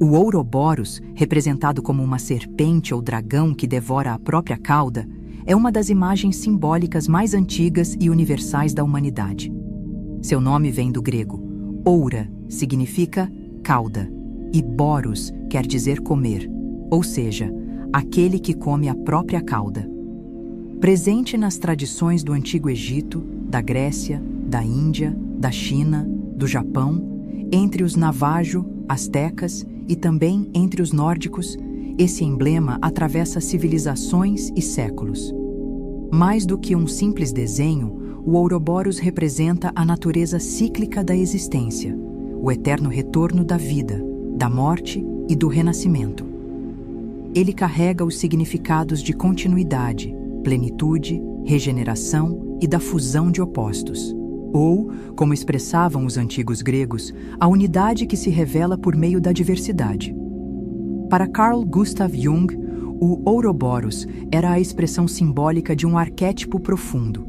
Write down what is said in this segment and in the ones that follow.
O Ouroboros, representado como uma serpente ou dragão que devora a própria cauda, é uma das imagens simbólicas mais antigas e universais da humanidade. Seu nome vem do grego. Oura significa cauda e boros quer dizer comer, ou seja, aquele que come a própria cauda. Presente nas tradições do Antigo Egito, da Grécia, da Índia, da China, do Japão, entre os Navajo, astecas e também entre os nórdicos, esse emblema atravessa civilizações e séculos. Mais do que um simples desenho, o Ouroboros representa a natureza cíclica da existência, o eterno retorno da vida, da morte e do renascimento. Ele carrega os significados de continuidade, plenitude, regeneração e da fusão de opostos. Ou, como expressavam os antigos gregos, a unidade que se revela por meio da diversidade. Para Carl Gustav Jung, o Ouroboros era a expressão simbólica de um arquétipo profundo,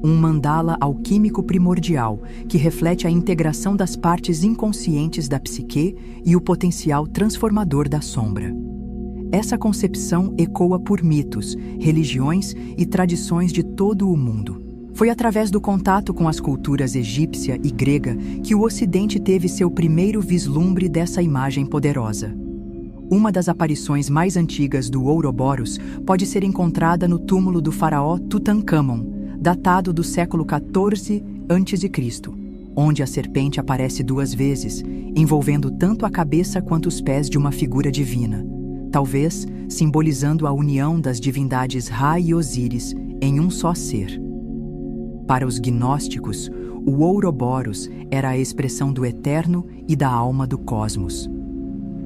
um mandala alquímico primordial que reflete a integração das partes inconscientes da psique e o potencial transformador da sombra. Essa concepção ecoa por mitos, religiões e tradições de todo o mundo. Foi através do contato com as culturas egípcia e grega que o Ocidente teve seu primeiro vislumbre dessa imagem poderosa. Uma das aparições mais antigas do Ouroboros pode ser encontrada no túmulo do faraó Tutancâmon, datado do século XIV a.C., onde a serpente aparece 2 vezes, envolvendo tanto a cabeça quanto os pés de uma figura divina, talvez simbolizando a união das divindades Ra e Osíris em um só ser. Para os gnósticos, o Ouroboros era a expressão do eterno e da alma do cosmos.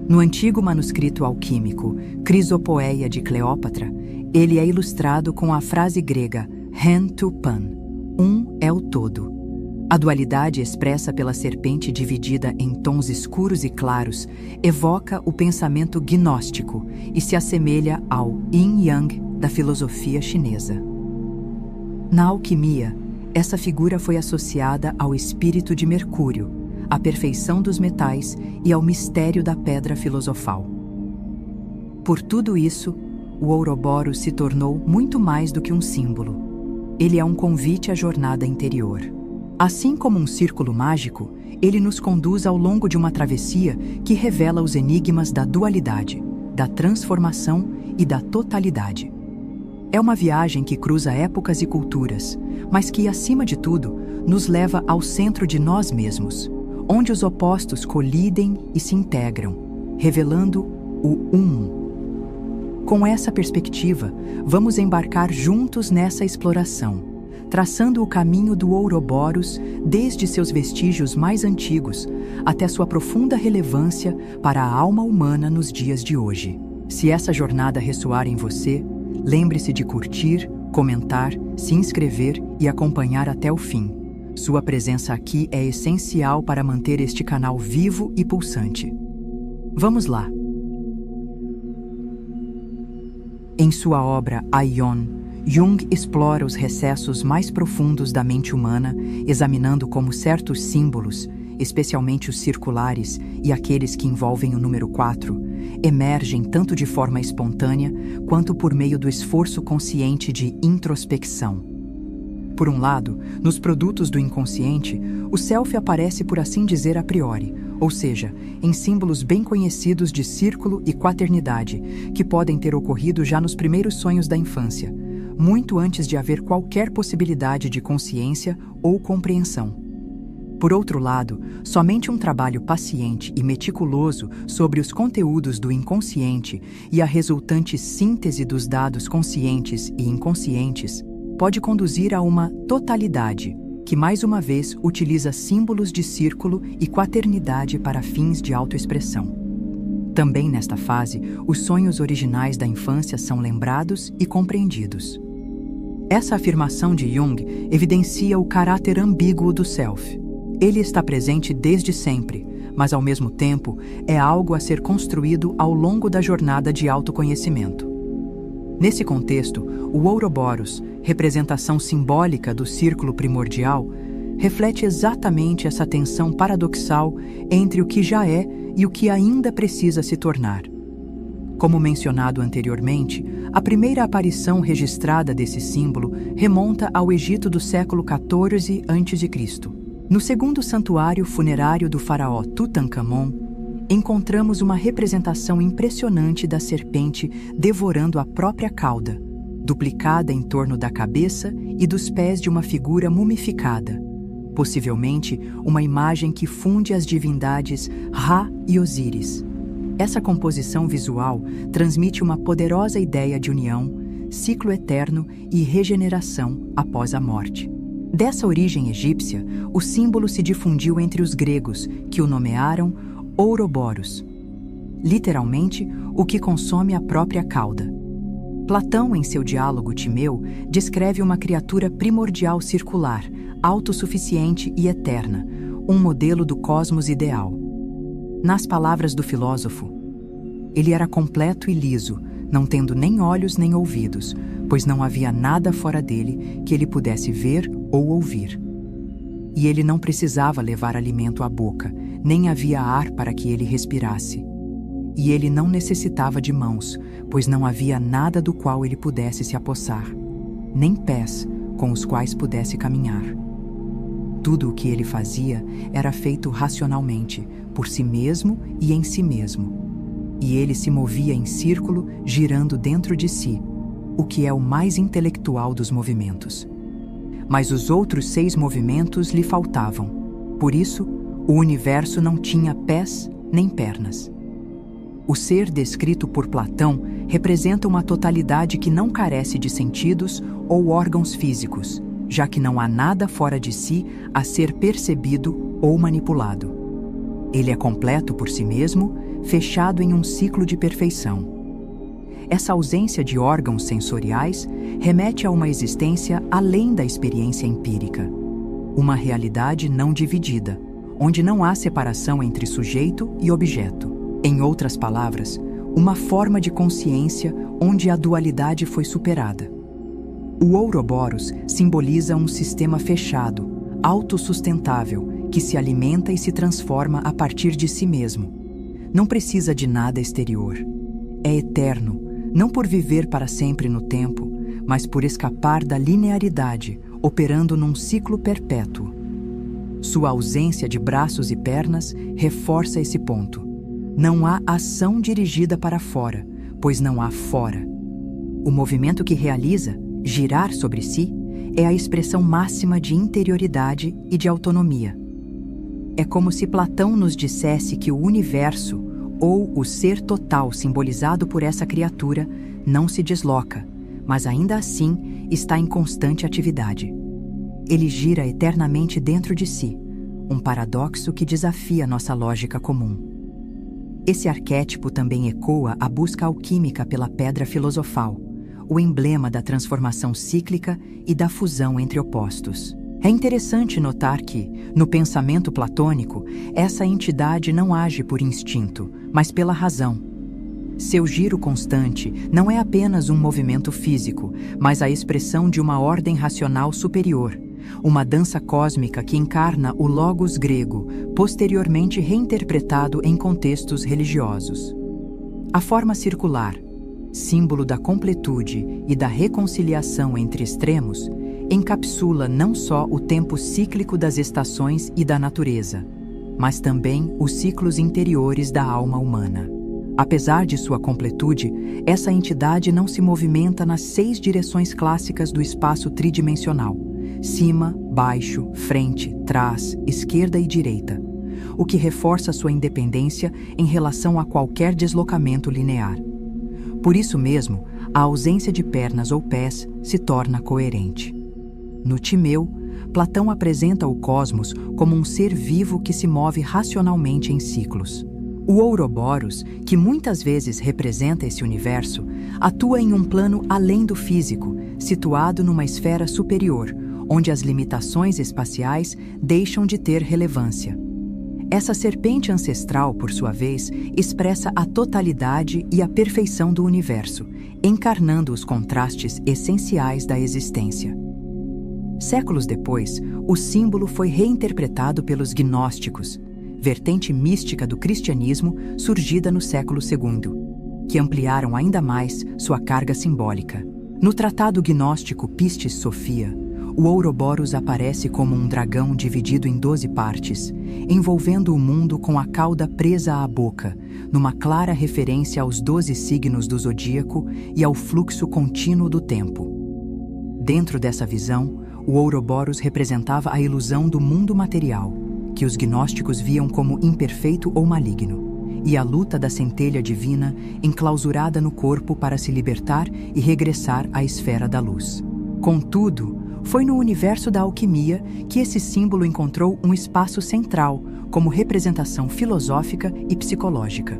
No antigo manuscrito alquímico Crisopoeia de Cleópatra, ele é ilustrado com a frase grega hen to pan, um é o todo. A dualidade expressa pela serpente dividida em tons escuros e claros evoca o pensamento gnóstico e se assemelha ao yin-yang da filosofia chinesa. Na alquimia, essa figura foi associada ao espírito de Mercúrio, à perfeição dos metais e ao mistério da pedra filosofal. Por tudo isso, o Ouroboros se tornou muito mais do que um símbolo. Ele é um convite à jornada interior. Assim como um círculo mágico, ele nos conduz ao longo de uma travessia que revela os enigmas da dualidade, da transformação e da totalidade. É uma viagem que cruza épocas e culturas, mas que, acima de tudo, nos leva ao centro de nós mesmos, onde os opostos colidem e se integram, revelando o Um. Com essa perspectiva, vamos embarcar juntos nessa exploração, traçando o caminho do Ouroboros desde seus vestígios mais antigos até sua profunda relevância para a alma humana nos dias de hoje. Se essa jornada ressoar em você, lembre-se de curtir, comentar, se inscrever e acompanhar até o fim. Sua presença aqui é essencial para manter este canal vivo e pulsante. Vamos lá! Em sua obra Aion, Jung explora os recessos mais profundos da mente humana, examinando como certos símbolos, especialmente os circulares e aqueles que envolvem o número 4, emergem tanto de forma espontânea quanto por meio do esforço consciente de introspecção. Por um lado, nos produtos do inconsciente, o self aparece, por assim dizer, a priori, ou seja, em símbolos bem conhecidos de círculo e quaternidade, que podem ter ocorrido já nos primeiros sonhos da infância, muito antes de haver qualquer possibilidade de consciência ou compreensão. Por outro lado, somente um trabalho paciente e meticuloso sobre os conteúdos do inconsciente e a resultante síntese dos dados conscientes e inconscientes pode conduzir a uma totalidade, que mais uma vez utiliza símbolos de círculo e quaternidade para fins de autoexpressão. Também nesta fase, os sonhos originais da infância são lembrados e compreendidos. Essa afirmação de Jung evidencia o caráter ambíguo do self. Ele está presente desde sempre, mas ao mesmo tempo é algo a ser construído ao longo da jornada de autoconhecimento. Nesse contexto, o Ouroboros, representação simbólica do círculo primordial, reflete exatamente essa tensão paradoxal entre o que já é e o que ainda precisa se tornar. Como mencionado anteriormente, a primeira aparição registrada desse símbolo remonta ao Egito do século XIV a.C. No segundo santuário funerário do faraó Tutankhamon, encontramos uma representação impressionante da serpente devorando a própria cauda, duplicada em torno da cabeça e dos pés de uma figura mumificada, possivelmente uma imagem que funde as divindades Ra e Osíris. Essa composição visual transmite uma poderosa ideia de união, ciclo eterno e regeneração após a morte. Dessa origem egípcia, o símbolo se difundiu entre os gregos, que o nomearam Ouroboros, literalmente o que consome a própria cauda. Platão, em seu diálogo Timeu, descreve uma criatura primordial circular, autossuficiente e eterna, um modelo do cosmos ideal. Nas palavras do filósofo, ele era completo e liso, não tendo nem olhos nem ouvidos, pois não havia nada fora dele que ele pudesse ver ou ouvir. E ele não precisava levar alimento à boca, nem havia ar para que ele respirasse. E ele não necessitava de mãos, pois não havia nada do qual ele pudesse se apossar, nem pés com os quais pudesse caminhar. Tudo o que ele fazia era feito racionalmente, por si mesmo e em si mesmo. E ele se movia em círculo, girando dentro de si, o que é o mais intelectual dos movimentos. Mas os outros 6 movimentos lhe faltavam. Por isso, o universo não tinha pés nem pernas. O ser descrito por Platão representa uma totalidade que não carece de sentidos ou órgãos físicos, já que não há nada fora de si a ser percebido ou manipulado. Ele é completo por si mesmo, fechado em um ciclo de perfeição. Essa ausência de órgãos sensoriais remete a uma existência além da experiência empírica, uma realidade não dividida, onde não há separação entre sujeito e objeto. Em outras palavras, uma forma de consciência onde a dualidade foi superada. O Ouroboros simboliza um sistema fechado, autossustentável, que se alimenta e se transforma a partir de si mesmo. Não precisa de nada exterior. É eterno, não por viver para sempre no tempo, mas por escapar da linearidade, operando num ciclo perpétuo. Sua ausência de braços e pernas reforça esse ponto. Não há ação dirigida para fora, pois não há fora. O movimento que realiza, girar sobre si, é a expressão máxima de interioridade e de autonomia. É como se Platão nos dissesse que o universo, ou o ser total simbolizado por essa criatura, não se desloca, mas ainda assim está em constante atividade. Ele gira eternamente dentro de si, um paradoxo que desafia nossa lógica comum. Esse arquétipo também ecoa a busca alquímica pela pedra filosofal, o emblema da transformação cíclica e da fusão entre opostos. É interessante notar que, no pensamento platônico, essa entidade não age por instinto, mas pela razão. Seu giro constante não é apenas um movimento físico, mas a expressão de uma ordem racional superior, uma dança cósmica que encarna o logos grego, posteriormente reinterpretado em contextos religiosos. A forma circular, símbolo da completude e da reconciliação entre extremos, encapsula não só o tempo cíclico das estações e da natureza, mas também os ciclos interiores da alma humana. Apesar de sua completude, essa entidade não se movimenta nas 6 direções clássicas do espaço tridimensional: cima, baixo, frente, trás, esquerda e direita, o que reforça sua independência em relação a qualquer deslocamento linear. Por isso mesmo, a ausência de pernas ou pés se torna coerente. No Timeu, Platão apresenta o cosmos como um ser vivo que se move racionalmente em ciclos. O Ouroboros, que muitas vezes representa esse universo, atua em um plano além do físico, situado numa esfera superior, onde as limitações espaciais deixam de ter relevância. Essa serpente ancestral, por sua vez, expressa a totalidade e a perfeição do universo, encarnando os contrastes essenciais da existência. Séculos depois, o símbolo foi reinterpretado pelos gnósticos, vertente mística do cristianismo surgida no século II, que ampliaram ainda mais sua carga simbólica. No tratado gnóstico Pistis Sophia, o Ouroboros aparece como um dragão dividido em 12 partes, envolvendo o mundo com a cauda presa à boca, numa clara referência aos 12 signos do zodíaco e ao fluxo contínuo do tempo. Dentro dessa visão, o Ouroboros representava a ilusão do mundo material, que os gnósticos viam como imperfeito ou maligno, e a luta da centelha divina enclausurada no corpo para se libertar e regressar à esfera da luz. Contudo, foi no universo da alquimia que esse símbolo encontrou um espaço central como representação filosófica e psicológica.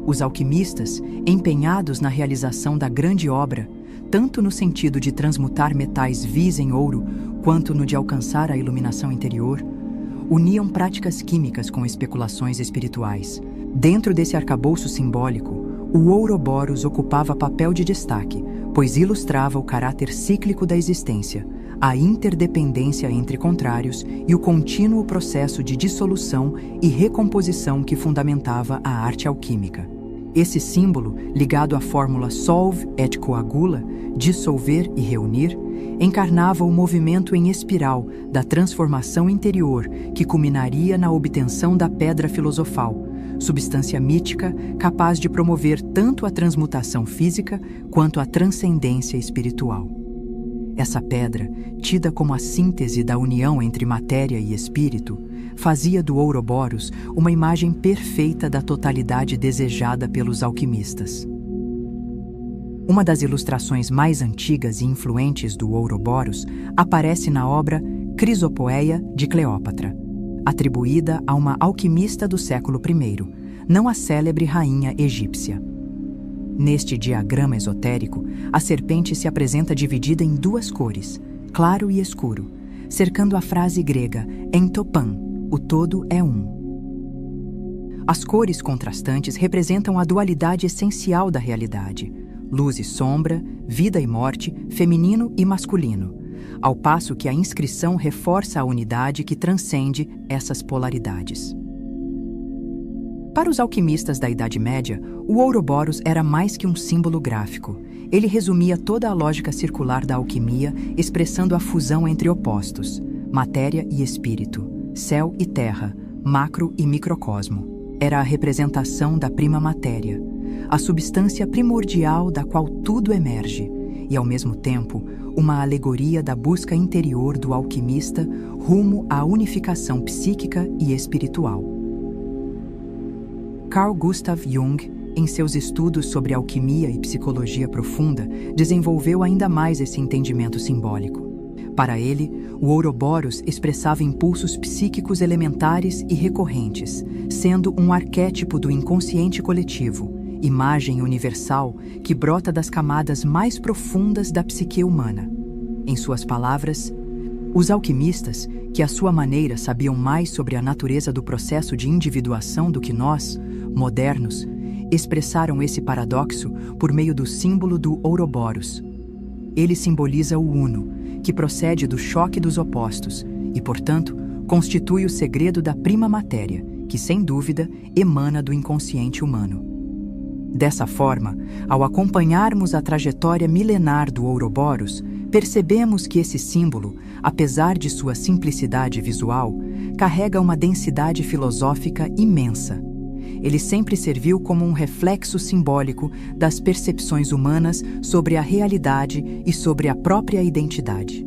Os alquimistas, empenhados na realização da grande obra, tanto no sentido de transmutar metais vis em ouro, quanto no de alcançar a iluminação interior, uniam práticas químicas com especulações espirituais. Dentro desse arcabouço simbólico, o Ouroboros ocupava papel de destaque, pois ilustrava o caráter cíclico da existência, a interdependência entre contrários e o contínuo processo de dissolução e recomposição que fundamentava a arte alquímica. Esse símbolo, ligado à fórmula solve et coagula, dissolver e reunir, encarnava o movimento em espiral da transformação interior que culminaria na obtenção da pedra filosofal, substância mítica capaz de promover tanto a transmutação física quanto a transcendência espiritual. Essa pedra, tida como a síntese da união entre matéria e espírito, fazia do Ouroboros uma imagem perfeita da totalidade desejada pelos alquimistas. Uma das ilustrações mais antigas e influentes do Ouroboros aparece na obra Crisopoeia de Cleópatra, atribuída a uma alquimista do século I, não a célebre rainha egípcia. Neste diagrama esotérico, a serpente se apresenta dividida em 2 cores, claro e escuro, cercando a frase grega entopan, o todo é um. As cores contrastantes representam a dualidade essencial da realidade, luz e sombra, vida e morte, feminino e masculino, ao passo que a inscrição reforça a unidade que transcende essas polaridades. Para os alquimistas da Idade Média, o Ouroboros era mais que um símbolo gráfico. Ele resumia toda a lógica circular da alquimia, expressando a fusão entre opostos, matéria e espírito, céu e terra, macro e microcosmo. Era a representação da prima matéria, a substância primordial da qual tudo emerge, e, ao mesmo tempo, uma alegoria da busca interior do alquimista rumo à unificação psíquica e espiritual. Carl Gustav Jung, em seus estudos sobre alquimia e psicologia profunda, desenvolveu ainda mais esse entendimento simbólico. Para ele, o Ouroboros expressava impulsos psíquicos elementares e recorrentes, sendo um arquétipo do inconsciente coletivo, imagem universal que brota das camadas mais profundas da psique humana. Em suas palavras, os alquimistas, que à sua maneira sabiam mais sobre a natureza do processo de individuação do que nós, modernos, expressaram esse paradoxo por meio do símbolo do Ouroboros. Ele simboliza o uno, que procede do choque dos opostos e, portanto, constitui o segredo da prima matéria, que, sem dúvida, emana do inconsciente humano. Dessa forma, ao acompanharmos a trajetória milenar do Ouroboros, percebemos que esse símbolo, apesar de sua simplicidade visual, carrega uma densidade filosófica imensa. Ele sempre serviu como um reflexo simbólico das percepções humanas sobre a realidade e sobre a própria identidade.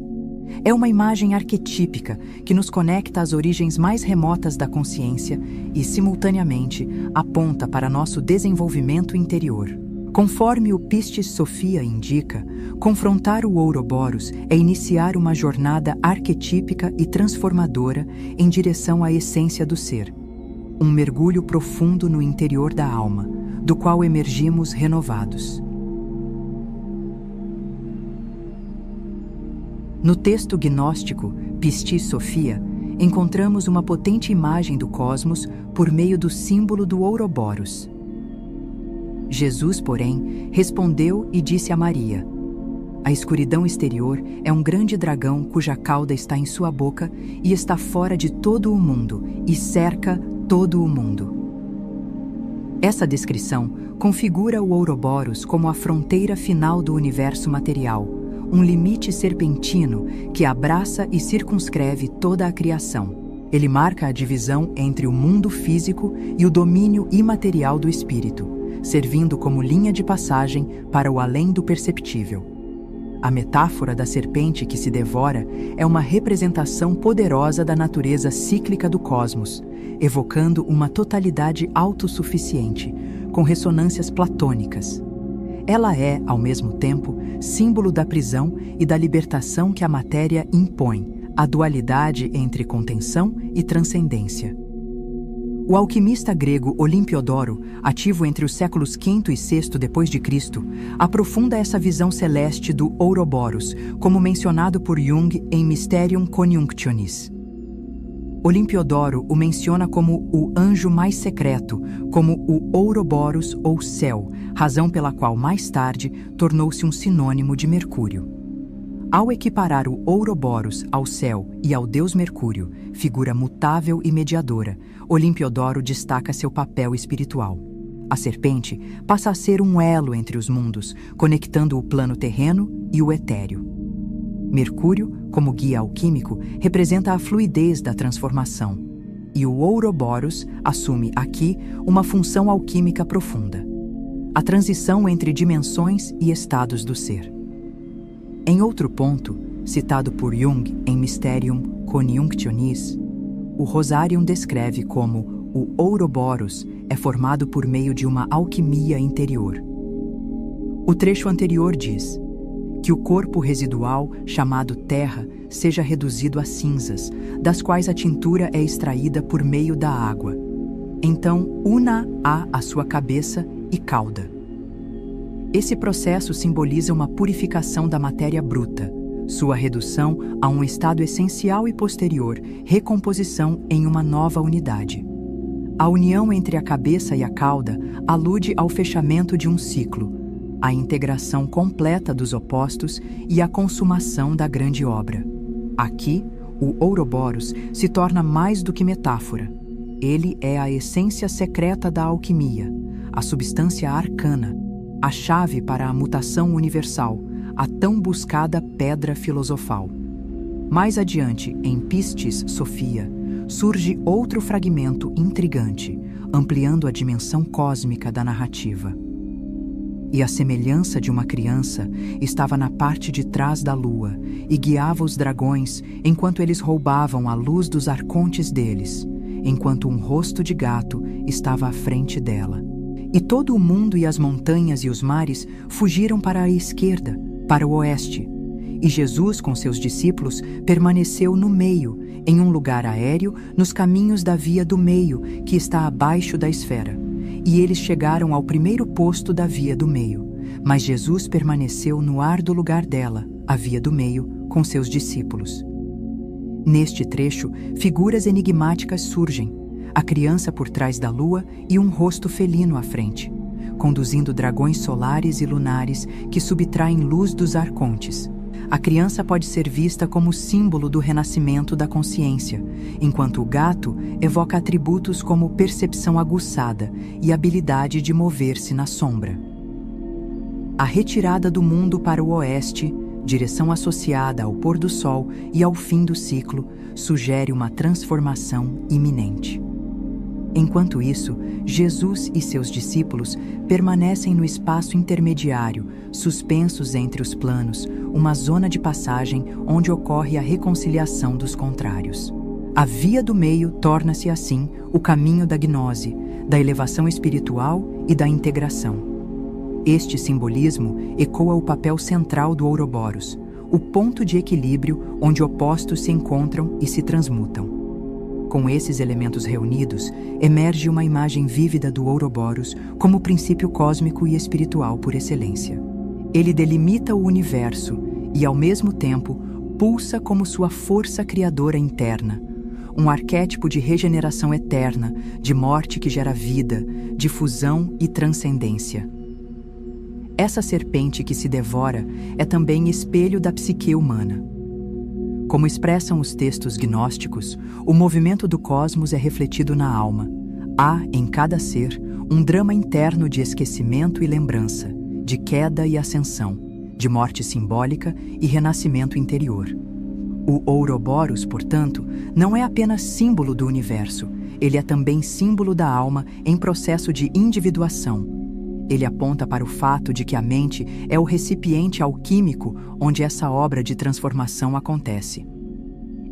É uma imagem arquetípica que nos conecta às origens mais remotas da consciência e, simultaneamente, aponta para nosso desenvolvimento interior. Conforme o Pistis Sophia indica, confrontar o Ouroboros é iniciar uma jornada arquetípica e transformadora em direção à essência do ser. Um mergulho profundo no interior da alma, do qual emergimos renovados. No texto gnóstico Pistis Sophia, encontramos uma potente imagem do cosmos por meio do símbolo do Ouroboros. Jesus, porém, respondeu e disse a Maria: A escuridão exterior é um grande dragão cuja cauda está em sua boca e está fora de todo o mundo e cerca todo o mundo. Essa descrição configura o Ouroboros como a fronteira final do universo material, um limite serpentino que abraça e circunscreve toda a criação. Ele marca a divisão entre o mundo físico e o domínio imaterial do espírito, servindo como linha de passagem para o além do perceptível. A metáfora da serpente que se devora é uma representação poderosa da natureza cíclica do cosmos, evocando uma totalidade autossuficiente, com ressonâncias platônicas. Ela é, ao mesmo tempo, símbolo da prisão e da libertação que a matéria impõe, a dualidade entre contenção e transcendência. O alquimista grego Olimpiodoro, ativo entre os séculos V e VI d.C., aprofunda essa visão celeste do Ouroboros, como mencionado por Jung em Mysterium Coniunctionis. Olimpiodoro o menciona como o anjo mais secreto, como o Ouroboros ou céu, razão pela qual mais tarde tornou-se um sinônimo de Mercúrio. Ao equiparar o Ouroboros ao céu e ao deus Mercúrio, figura mutável e mediadora, Olimpiodoro destaca seu papel espiritual. A serpente passa a ser um elo entre os mundos, conectando o plano terreno e o etéreo. Mercúrio, como guia alquímico, representa a fluidez da transformação, e o Ouroboros assume aqui uma função alquímica profunda: a transição entre dimensões e estados do ser. Em outro ponto, citado por Jung em Mysterium Coniunctionis, o Rosarium descreve como o Ouroboros é formado por meio de uma alquimia interior. O trecho anterior diz que o corpo residual, chamado terra, seja reduzido a cinzas, das quais a tintura é extraída por meio da água. Então, una-a à sua cabeça e cauda. Esse processo simboliza uma purificação da matéria bruta, sua redução a um estado essencial e posterior, recomposição em uma nova unidade. A união entre a cabeça e a cauda alude ao fechamento de um ciclo, a integração completa dos opostos e a consumação da grande obra. Aqui, o Ouroboros se torna mais do que metáfora. Ele é a essência secreta da alquimia, a substância arcana, a chave para a mutação universal, a tão buscada pedra filosofal. Mais adiante, em Pistis Sophia, surge outro fragmento intrigante, ampliando a dimensão cósmica da narrativa. E a semelhança de uma criança estava na parte de trás da lua e guiava os dragões enquanto eles roubavam a luz dos arcontes deles, enquanto um rosto de gato estava à frente dela. E todo o mundo e as montanhas e os mares fugiram para a esquerda, para o oeste. E Jesus, com seus discípulos, permaneceu no meio, em um lugar aéreo, nos caminhos da via do meio, que está abaixo da esfera. E eles chegaram ao primeiro posto da via do meio. Mas Jesus permaneceu no ar do lugar dela, a via do meio, com seus discípulos. Neste trecho, figuras enigmáticas surgem. A criança por trás da lua e um rosto felino à frente, conduzindo dragões solares e lunares que subtraem luz dos arcontes. A criança pode ser vista como símbolo do renascimento da consciência, enquanto o gato evoca atributos como percepção aguçada e habilidade de mover-se na sombra. A retirada do mundo para o oeste, direção associada ao pôr do sol e ao fim do ciclo, sugere uma transformação iminente. Enquanto isso, Jesus e seus discípulos permanecem no espaço intermediário, suspensos entre os planos, uma zona de passagem onde ocorre a reconciliação dos contrários. A via do meio torna-se, assim, o caminho da gnose, da elevação espiritual e da integração. Este simbolismo ecoa o papel central do Ouroboros, o ponto de equilíbrio onde opostos se encontram e se transmutam. Com esses elementos reunidos, emerge uma imagem vívida do Ouroboros como princípio cósmico e espiritual por excelência. Ele delimita o universo e, ao mesmo tempo, pulsa como sua força criadora interna, um arquétipo de regeneração eterna, de morte que gera vida, de fusão e transcendência. Essa serpente que se devora é também espelho da psique humana. Como expressam os textos gnósticos, o movimento do cosmos é refletido na alma. Há, em cada ser, um drama interno de esquecimento e lembrança, de queda e ascensão, de morte simbólica e renascimento interior. O Ouroboros, portanto, não é apenas símbolo do universo, ele é também símbolo da alma em processo de individuação. Ele aponta para o fato de que a mente é o recipiente alquímico onde essa obra de transformação acontece.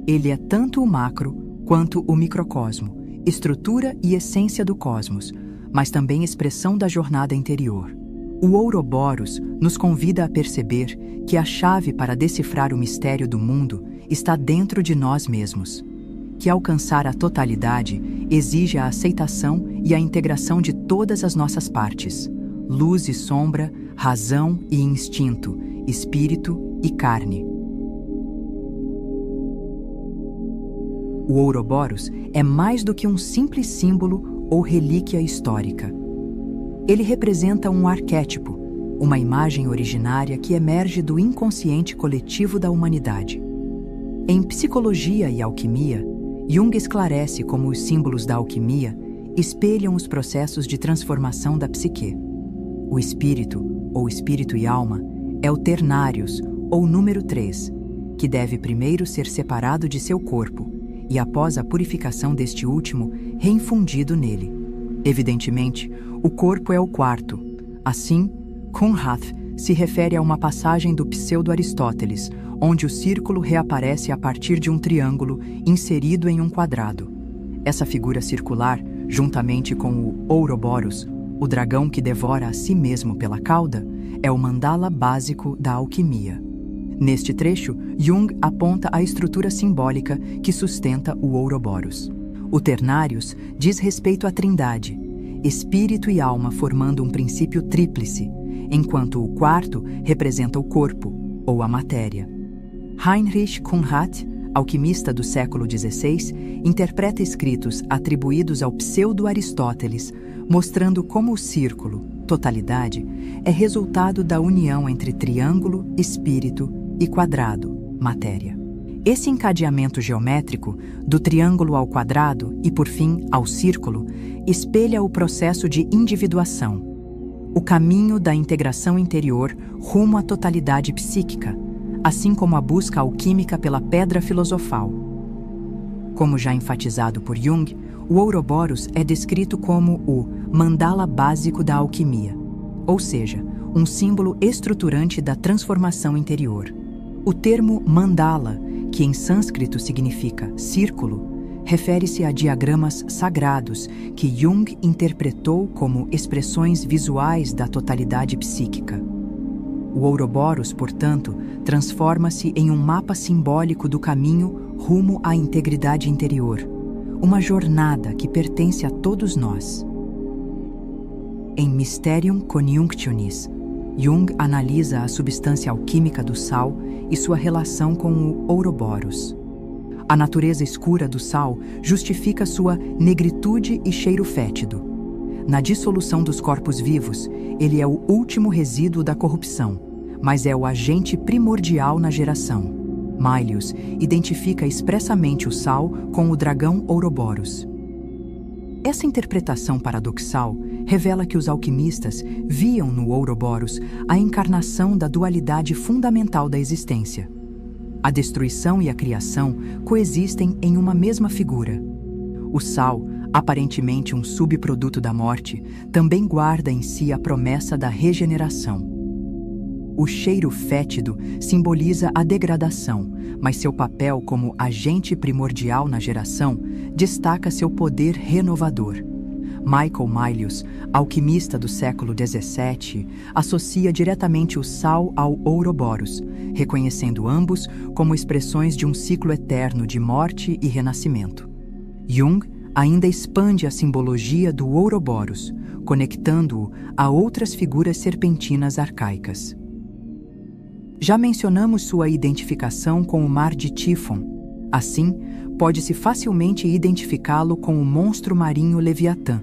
Ele é tanto o macro quanto o microcosmo, estrutura e essência do cosmos, mas também expressão da jornada interior. O Ouroboros nos convida a perceber que a chave para decifrar o mistério do mundo está dentro de nós mesmos, que alcançar a totalidade exige a aceitação e a integração de todas as nossas partes, luz e sombra, razão e instinto, espírito e carne. O Ouroboros é mais do que um simples símbolo ou relíquia histórica. Ele representa um arquétipo, uma imagem originária que emerge do inconsciente coletivo da humanidade. Em Psicologia e Alquimia, Jung esclarece como os símbolos da alquimia espelham os processos de transformação da psique. O espírito, ou espírito e alma, é o ternários, ou número 3, que deve primeiro ser separado de seu corpo e, após a purificação deste último, reinfundido nele. Evidentemente, o corpo é o quarto. Assim, Conrad se refere a uma passagem do pseudo-Aristóteles, onde o círculo reaparece a partir de um triângulo inserido em um quadrado. Essa figura circular, juntamente com o Ouroboros, o dragão que devora a si mesmo pela cauda, é o mandala básico da alquimia. Neste trecho, Jung aponta a estrutura simbólica que sustenta o Ouroboros. O ternários diz respeito à trindade, espírito e alma formando um princípio tríplice, enquanto o quarto representa o corpo, ou a matéria. Heinrich Conrad, alquimista do século XVI, interpreta escritos atribuídos ao pseudo-Aristóteles, mostrando como o círculo, totalidade, é resultado da união entre triângulo, espírito e quadrado, matéria. Esse encadeamento geométrico, do triângulo ao quadrado e, por fim, ao círculo, espelha o processo de individuação, o caminho da integração interior rumo à totalidade psíquica, assim como a busca alquímica pela pedra filosofal. Como já enfatizado por Jung, o Ouroboros é descrito como o mandala básico da alquimia, ou seja, um símbolo estruturante da transformação interior. O termo mandala, que em sânscrito significa círculo, refere-se a diagramas sagrados que Jung interpretou como expressões visuais da totalidade psíquica. O Ouroboros, portanto, transforma-se em um mapa simbólico do caminho rumo à integridade interior, uma jornada que pertence a todos nós. Em Mysterium Coniunctionis, Jung analisa a substância alquímica do sal e sua relação com o Ouroboros. A natureza escura do sal justifica sua negritude e cheiro fétido. Na dissolução dos corpos vivos, ele é o último resíduo da corrupção, mas é o agente primordial na geração. Mylius identifica expressamente o sal com o dragão Ouroboros. Essa interpretação paradoxal revela que os alquimistas viam no Ouroboros a encarnação da dualidade fundamental da existência. A destruição e a criação coexistem em uma mesma figura. O sal, aparentemente um subproduto da morte, também guarda em si a promessa da regeneração. O cheiro fétido simboliza a degradação, mas seu papel como agente primordial na geração destaca seu poder renovador. Michael Mylius, alquimista do século XVII, associa diretamente o sal ao Ouroboros, reconhecendo ambos como expressões de um ciclo eterno de morte e renascimento. Jung ainda expande a simbologia do Ouroboros, conectando-o a outras figuras serpentinas arcaicas. Já mencionamos sua identificação com o mar de Tifon. Assim, pode-se facilmente identificá-lo com o monstro marinho Leviatã.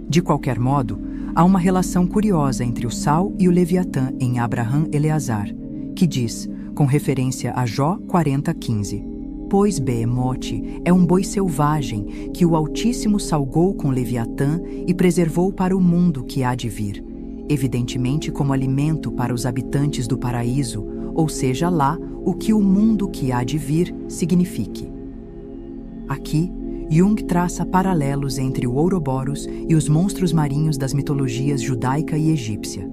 De qualquer modo, há uma relação curiosa entre o sal e o Leviatã em Abraham Eleazar, que diz, com referência a Jó 40:15, pois Behemote é um boi selvagem que o Altíssimo salgou com Leviatã e preservou para o mundo que há de vir, evidentemente como alimento para os habitantes do paraíso, ou seja lá o que o mundo que há de vir signifique. Aqui, Jung traça paralelos entre o Ouroboros e os monstros marinhos das mitologias judaica e egípcia.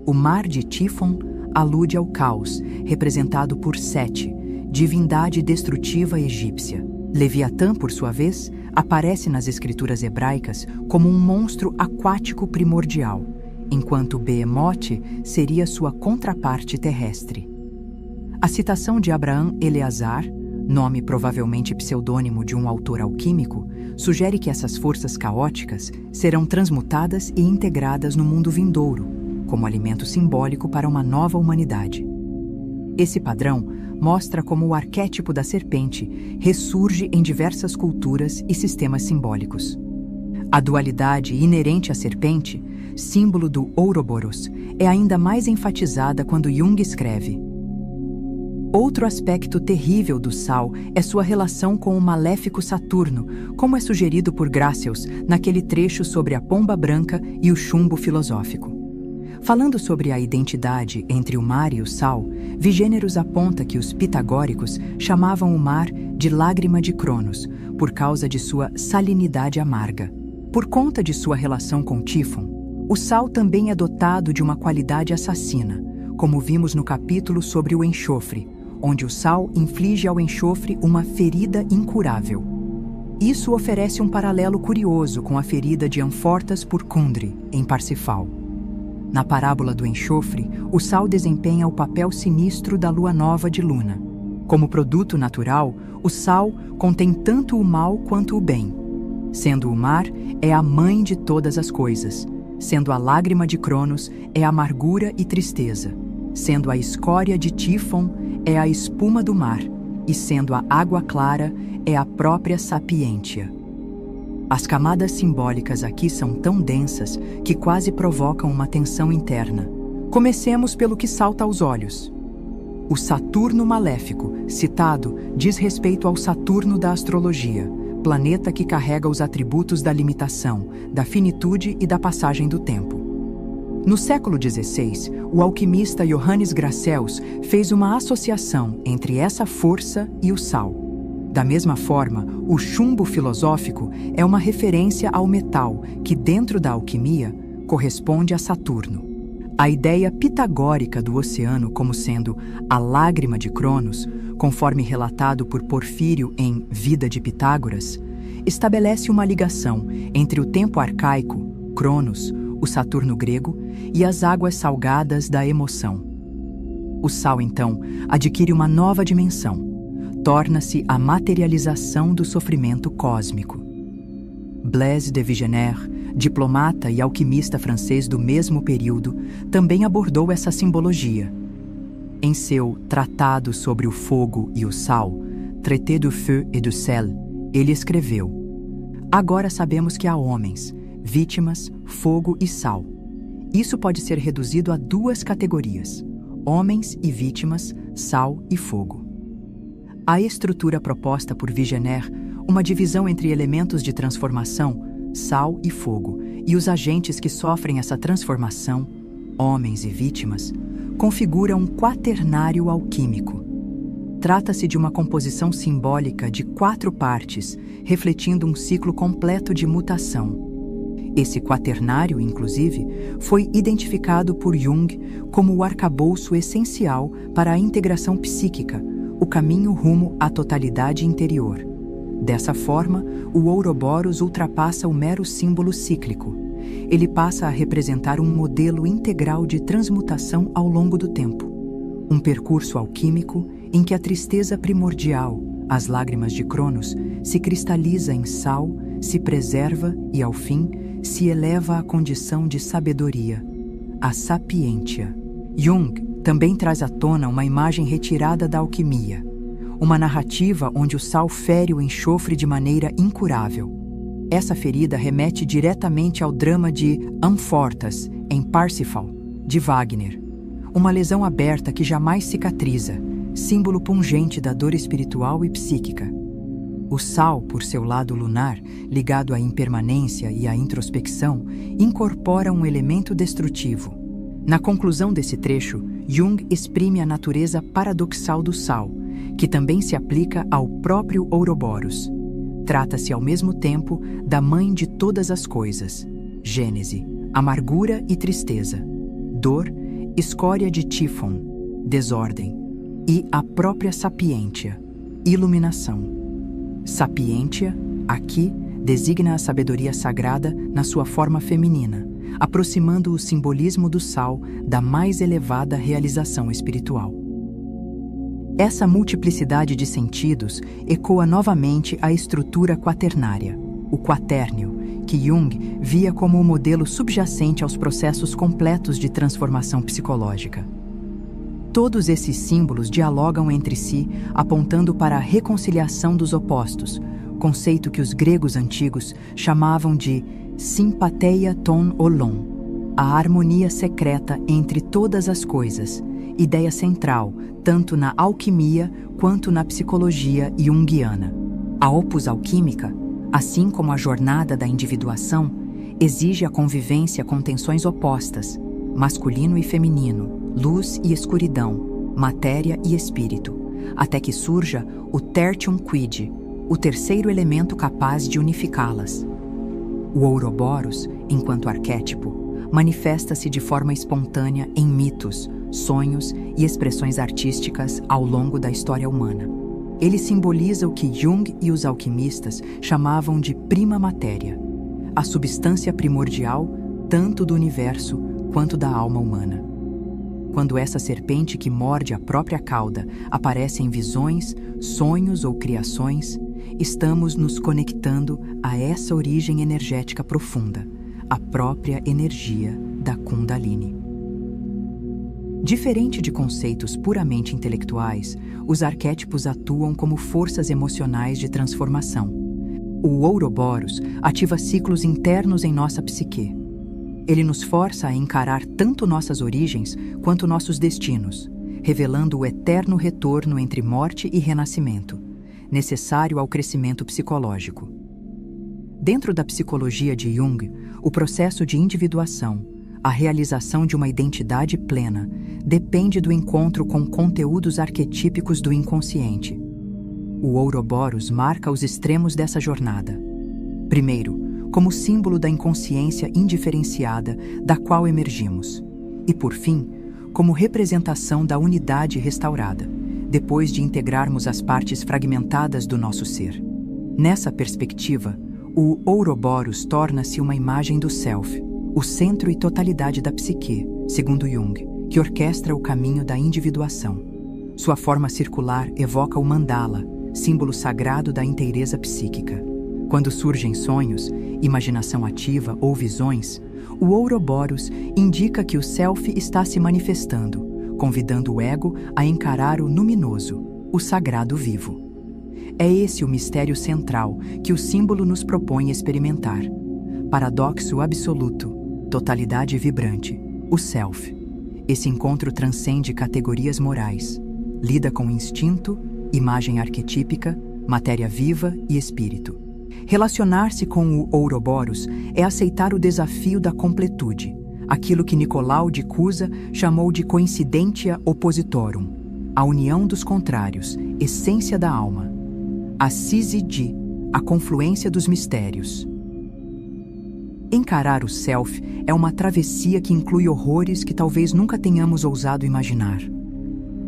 O mar de Tifon alude ao caos, representado por Sete, divindade destrutiva egípcia. Leviatã, por sua vez, aparece nas escrituras hebraicas como um monstro aquático primordial, enquanto Behemote seria sua contraparte terrestre. A citação de Abraham Eleazar, nome provavelmente pseudônimo de um autor alquímico, sugere que essas forças caóticas serão transmutadas e integradas no mundo vindouro, como alimento simbólico para uma nova humanidade. Esse padrão mostra como o arquétipo da serpente ressurge em diversas culturas e sistemas simbólicos. A dualidade inerente à serpente, símbolo do Ouroboros, é ainda mais enfatizada quando Jung escreve: outro aspecto terrível do sal é sua relação com o maléfico Saturno, como é sugerido por Gracius naquele trecho sobre a pomba branca e o chumbo filosófico. Falando sobre a identidade entre o mar e o sal, Vigêneros aponta que os pitagóricos chamavam o mar de lágrima de Cronos, por causa de sua salinidade amarga. Por conta de sua relação com Tifon, o sal também é dotado de uma qualidade assassina, como vimos no capítulo sobre o enxofre, onde o sal inflige ao enxofre uma ferida incurável. Isso oferece um paralelo curioso com a ferida de Amfortas por Kundry, em Parsifal. Na parábola do enxofre, o sal desempenha o papel sinistro da lua nova de Luna. Como produto natural, o sal contém tanto o mal quanto o bem. Sendo o mar, é a mãe de todas as coisas. Sendo a lágrima de Cronos, é amargura e tristeza. Sendo a escória de Tifon, é a espuma do mar. E sendo a água clara, é a própria sapiência. As camadas simbólicas aqui são tão densas que quase provocam uma tensão interna. Comecemos pelo que salta aos olhos. O Saturno maléfico, citado, diz respeito ao Saturno da astrologia, planeta que carrega os atributos da limitação, da finitude e da passagem do tempo. No século XVI, o alquimista Johannes Gracels fez uma associação entre essa força e o sal. Da mesma forma, o chumbo filosófico é uma referência ao metal que, dentro da alquimia, corresponde a Saturno. A ideia pitagórica do oceano como sendo a lágrima de Cronos, conforme relatado por Porfírio em Vida de Pitágoras, estabelece uma ligação entre o tempo arcaico, Cronos, o Saturno grego, e as águas salgadas da emoção. O sal, então, adquire uma nova dimensão. Torna-se a materialização do sofrimento cósmico. Blaise de Vigenère, diplomata e alquimista francês do mesmo período, também abordou essa simbologia. Em seu Tratado sobre o Fogo e o Sal, Traité du Feu et du Sel, ele escreveu: agora sabemos que há homens, vítimas, fogo e sal. Isso pode ser reduzido a duas categorias: homens e vítimas, sal e fogo. A estrutura proposta por Vigenère, uma divisão entre elementos de transformação, sal e fogo, e os agentes que sofrem essa transformação, homens e vítimas, configura um quaternário alquímico. Trata-se de uma composição simbólica de 4 partes, refletindo um ciclo completo de mutação. Esse quaternário, inclusive, foi identificado por Jung como o arcabouço essencial para a integração psíquica, o caminho rumo à totalidade interior. Dessa forma, o Ouroboros ultrapassa o mero símbolo cíclico. Ele passa a representar um modelo integral de transmutação ao longo do tempo. Um percurso alquímico em que a tristeza primordial, as lágrimas de Cronos, se cristaliza em sal, se preserva e, ao fim, se eleva à condição de sabedoria, a sapiência. Jung também traz à tona uma imagem retirada da alquimia, uma narrativa onde o sal fere o enxofre de maneira incurável. Essa ferida remete diretamente ao drama de Amfortas, em Parsifal, de Wagner. Uma lesão aberta que jamais cicatriza, símbolo pungente da dor espiritual e psíquica. O sal, por seu lado lunar, ligado à impermanência e à introspecção, incorpora um elemento destrutivo. Na conclusão desse trecho, Jung exprime a natureza paradoxal do sal, que também se aplica ao próprio Ouroboros. Trata-se ao mesmo tempo da mãe de todas as coisas, Gênese, amargura e tristeza, dor, escória de Tífon, desordem, e a própria sapientia, iluminação. Sapientia, aqui, designa a sabedoria sagrada na sua forma feminina, aproximando o simbolismo do sal da mais elevada realização espiritual. Essa multiplicidade de sentidos ecoa novamente a estrutura quaternária, o quaternio, que Jung via como o modelo subjacente aos processos completos de transformação psicológica. Todos esses símbolos dialogam entre si, apontando para a reconciliação dos opostos, conceito que os gregos antigos chamavam de sympatheia ton olon, a harmonia secreta entre todas as coisas, ideia central tanto na alquimia quanto na psicologia junguiana. A opus alquímica, assim como a jornada da individuação, exige a convivência com tensões opostas, masculino e feminino, luz e escuridão, matéria e espírito, até que surja o tertium quid, o terceiro elemento capaz de unificá-las. O Ouroboros, enquanto arquétipo, manifesta-se de forma espontânea em mitos, sonhos e expressões artísticas ao longo da história humana. Ele simboliza o que Jung e os alquimistas chamavam de prima matéria, a substância primordial tanto do universo quanto da alma humana. Quando essa serpente que morde a própria cauda aparece em visões, sonhos ou criações, estamos nos conectando a essa origem energética profunda, a própria energia da Kundalini. Diferente de conceitos puramente intelectuais, os arquétipos atuam como forças emocionais de transformação. O Ouroboros ativa ciclos internos em nossa psique. Ele nos força a encarar tanto nossas origens quanto nossos destinos, revelando o eterno retorno entre morte e renascimento, necessário ao crescimento psicológico. Dentro da psicologia de Jung, o processo de individuação, a realização de uma identidade plena, depende do encontro com conteúdos arquetípicos do inconsciente. O Ouroboros marca os extremos dessa jornada. Primeiro, como símbolo da inconsciência indiferenciada da qual emergimos. E, por fim, como representação da unidade restaurada, depois de integrarmos as partes fragmentadas do nosso ser. Nessa perspectiva, o Ouroboros torna-se uma imagem do Self, o centro e totalidade da psique, segundo Jung, que orquestra o caminho da individuação. Sua forma circular evoca o mandala, símbolo sagrado da inteireza psíquica. Quando surgem sonhos, imaginação ativa ou visões, o Ouroboros indica que o Self está se manifestando, convidando o ego a encarar o luminoso, o sagrado vivo. É esse o mistério central que o símbolo nos propõe experimentar. Paradoxo absoluto, totalidade vibrante, o Self. Esse encontro transcende categorias morais, lida com instinto, imagem arquetípica, matéria viva e espírito. Relacionar-se com o Ouroboros é aceitar o desafio da completude, aquilo que Nicolau de Cusa chamou de coincidentia oppositorum, a união dos contrários, essência da alma. A Syzygy, a confluência dos mistérios. Encarar o Self é uma travessia que inclui horrores que talvez nunca tenhamos ousado imaginar.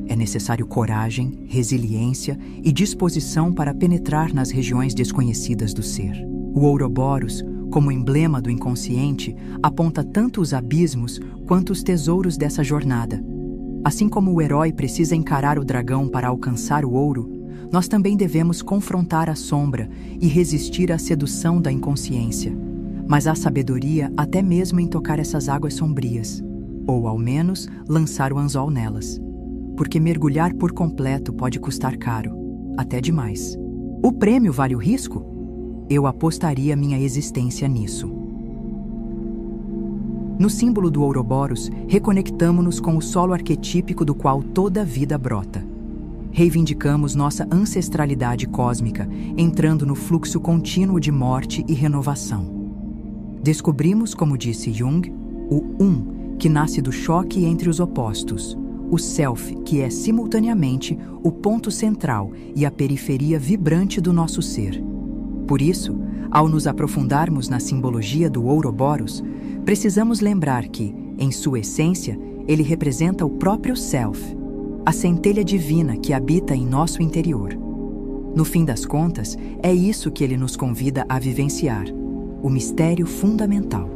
É necessário coragem, resiliência e disposição para penetrar nas regiões desconhecidas do ser. O Ouroboros, como emblema do inconsciente, aponta tanto os abismos quanto os tesouros dessa jornada. Assim como o herói precisa encarar o dragão para alcançar o ouro, nós também devemos confrontar a sombra e resistir à sedução da inconsciência. Mas há sabedoria até mesmo em tocar essas águas sombrias, ou ao menos lançar o anzol nelas. Porque mergulhar por completo pode custar caro, até demais. O prêmio vale o risco? eu apostaria minha existência nisso. No símbolo do Ouroboros, reconectamo-nos com o solo arquetípico do qual toda a vida brota. Reivindicamos nossa ancestralidade cósmica, entrando no fluxo contínuo de morte e renovação. Descobrimos, como disse Jung, o que nasce do choque entre os opostos, o Self, que é simultaneamente o ponto central e a periferia vibrante do nosso ser. Por isso, ao nos aprofundarmos na simbologia do Ouroboros, precisamos lembrar que, em sua essência, ele representa o próprio Self, a centelha divina que habita em nosso interior. No fim das contas, é isso que ele nos convida a vivenciar, o mistério fundamental.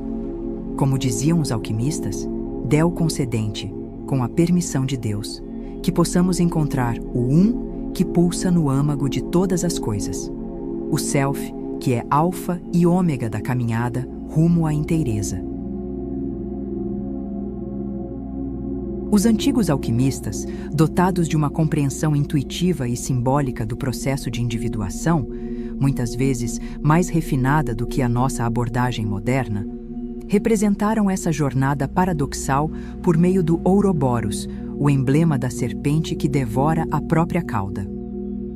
Como diziam os alquimistas, Deo concedente, com a permissão de Deus, que possamos encontrar o que pulsa no âmago de todas as coisas, o Self, que é alfa e ômega da caminhada rumo à inteireza. Os antigos alquimistas, dotados de uma compreensão intuitiva e simbólica do processo de individuação, muitas vezes mais refinada do que a nossa abordagem moderna, representaram essa jornada paradoxal por meio do Ouroboros, o emblema da serpente que devora a própria cauda.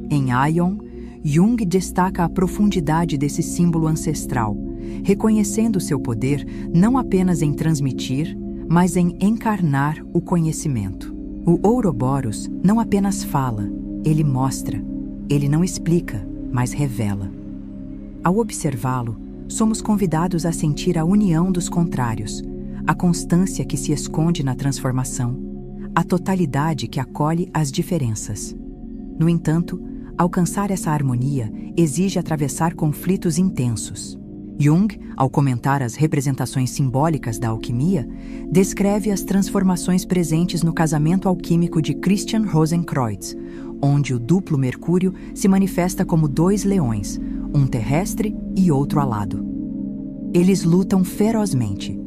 Em Aion, Jung destaca a profundidade desse símbolo ancestral, reconhecendo seu poder não apenas em transmitir, mas em encarnar o conhecimento. O Ouroboros não apenas fala, ele mostra, ele não explica, mas revela. Ao observá-lo, somos convidados a sentir a união dos contrários, a constância que se esconde na transformação, a totalidade que acolhe as diferenças. No entanto, alcançar essa harmonia exige atravessar conflitos intensos. Jung, ao comentar as representações simbólicas da alquimia, descreve as transformações presentes no casamento alquímico de Christian Rosenkreuz, onde o duplo Mercúrio se manifesta como dois leões, um terrestre e outro alado. Eles lutam ferozmente.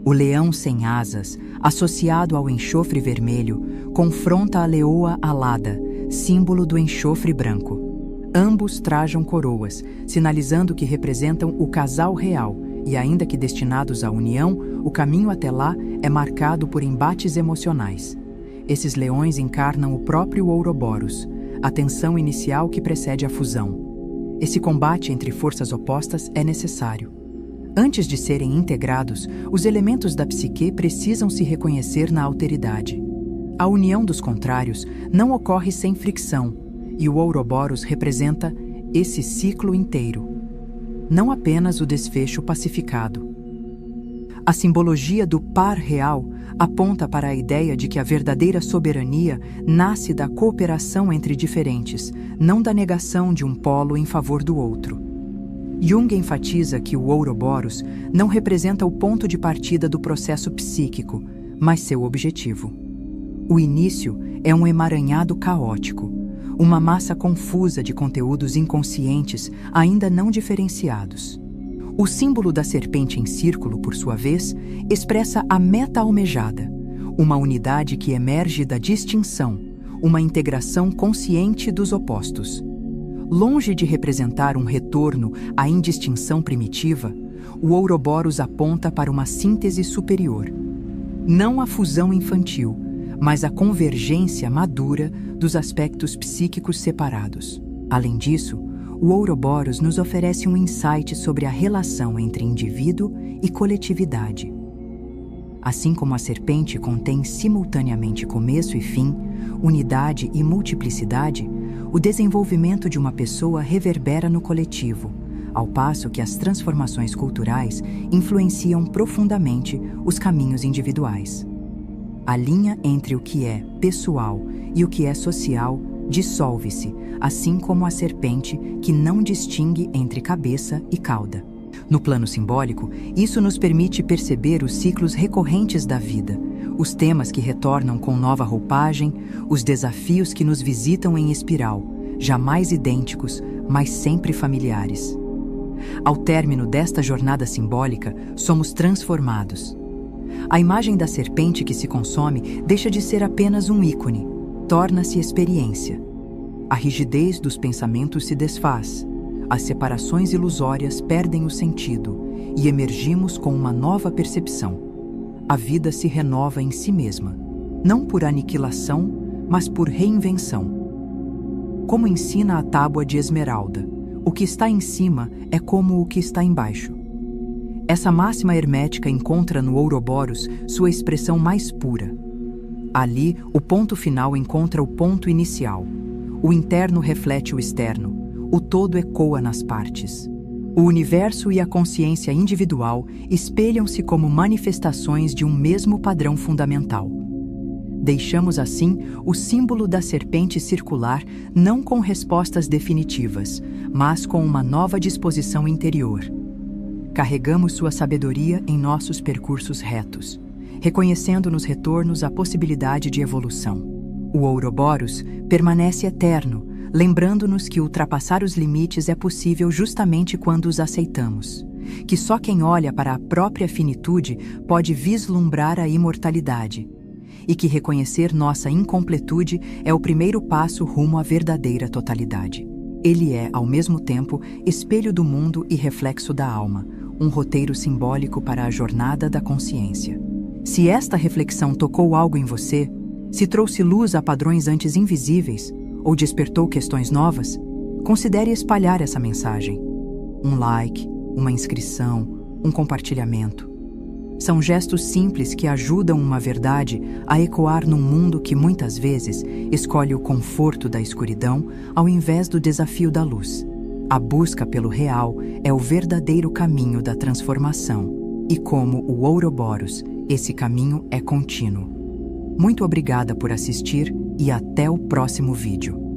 O leão sem asas, associado ao enxofre vermelho, confronta a leoa alada, símbolo do enxofre branco. Ambos trajam coroas, sinalizando que representam o casal real, e ainda que destinados à união, o caminho até lá é marcado por embates emocionais. Esses leões encarnam o próprio Ouroboros, a tensão inicial que precede a fusão. Esse combate entre forças opostas é necessário. Antes de serem integrados, os elementos da psique precisam se reconhecer na alteridade. A união dos contrários não ocorre sem fricção, e o Ouroboros representa esse ciclo inteiro, não apenas o desfecho pacificado. A simbologia do par real aponta para a ideia de que a verdadeira soberania nasce da cooperação entre diferentes, não da negação de um polo em favor do outro. Jung enfatiza que o Ouroboros não representa o ponto de partida do processo psíquico, mas seu objetivo. O início é um emaranhado caótico, uma massa confusa de conteúdos inconscientes ainda não diferenciados. O símbolo da serpente em círculo, por sua vez, expressa a meta almejada, uma unidade que emerge da distinção, uma integração consciente dos opostos. Longe de representar um retorno à indistinção primitiva, o Ouroboros aponta para uma síntese superior. Não a fusão infantil, mas a convergência madura dos aspectos psíquicos separados. Além disso, o Ouroboros nos oferece um insight sobre a relação entre indivíduo e coletividade. Assim como a serpente contém simultaneamente começo e fim, unidade e multiplicidade, o desenvolvimento de uma pessoa reverbera no coletivo, ao passo que as transformações culturais influenciam profundamente os caminhos individuais. A linha entre o que é pessoal e o que é social dissolve-se, assim como a serpente que não distingue entre cabeça e cauda. No plano simbólico, isso nos permite perceber os ciclos recorrentes da vida, os temas que retornam com nova roupagem, os desafios que nos visitam em espiral, jamais idênticos, mas sempre familiares. Ao término desta jornada simbólica, somos transformados. A imagem da serpente que se consome deixa de ser apenas um ícone, torna-se experiência. A rigidez dos pensamentos se desfaz. as separações ilusórias perdem o sentido e emergimos com uma nova percepção. A vida se renova em si mesma, não por aniquilação, mas por reinvenção. Como ensina a tábua de Esmeralda, o que está em cima é como o que está embaixo. Essa máxima hermética encontra no Ouroboros sua expressão mais pura. Ali, o ponto final encontra o ponto inicial. O interno reflete o externo, o todo ecoa nas partes. O universo e a consciência individual espelham-se como manifestações de um mesmo padrão fundamental. Deixamos assim o símbolo da serpente circular não com respostas definitivas, mas com uma nova disposição interior. Carregamos sua sabedoria em nossos percursos retos, reconhecendo nos retornos a possibilidade de evolução. O Ouroboros permanece eterno, lembrando-nos que ultrapassar os limites é possível justamente quando os aceitamos, que só quem olha para a própria finitude pode vislumbrar a imortalidade, e que reconhecer nossa incompletude é o primeiro passo rumo à verdadeira totalidade. Ele é, ao mesmo tempo, espelho do mundo e reflexo da alma, um roteiro simbólico para a jornada da consciência. Se esta reflexão tocou algo em você, se trouxe luz a padrões antes invisíveis ou despertou questões novas, considere espalhar essa mensagem. Um like, uma inscrição, um compartilhamento. São gestos simples que ajudam uma verdade a ecoar num mundo que muitas vezes escolhe o conforto da escuridão ao invés do desafio da luz. A busca pelo real é o verdadeiro caminho da transformação, e como o Ouroboros, esse caminho é contínuo. Muito obrigada por assistir e até o próximo vídeo.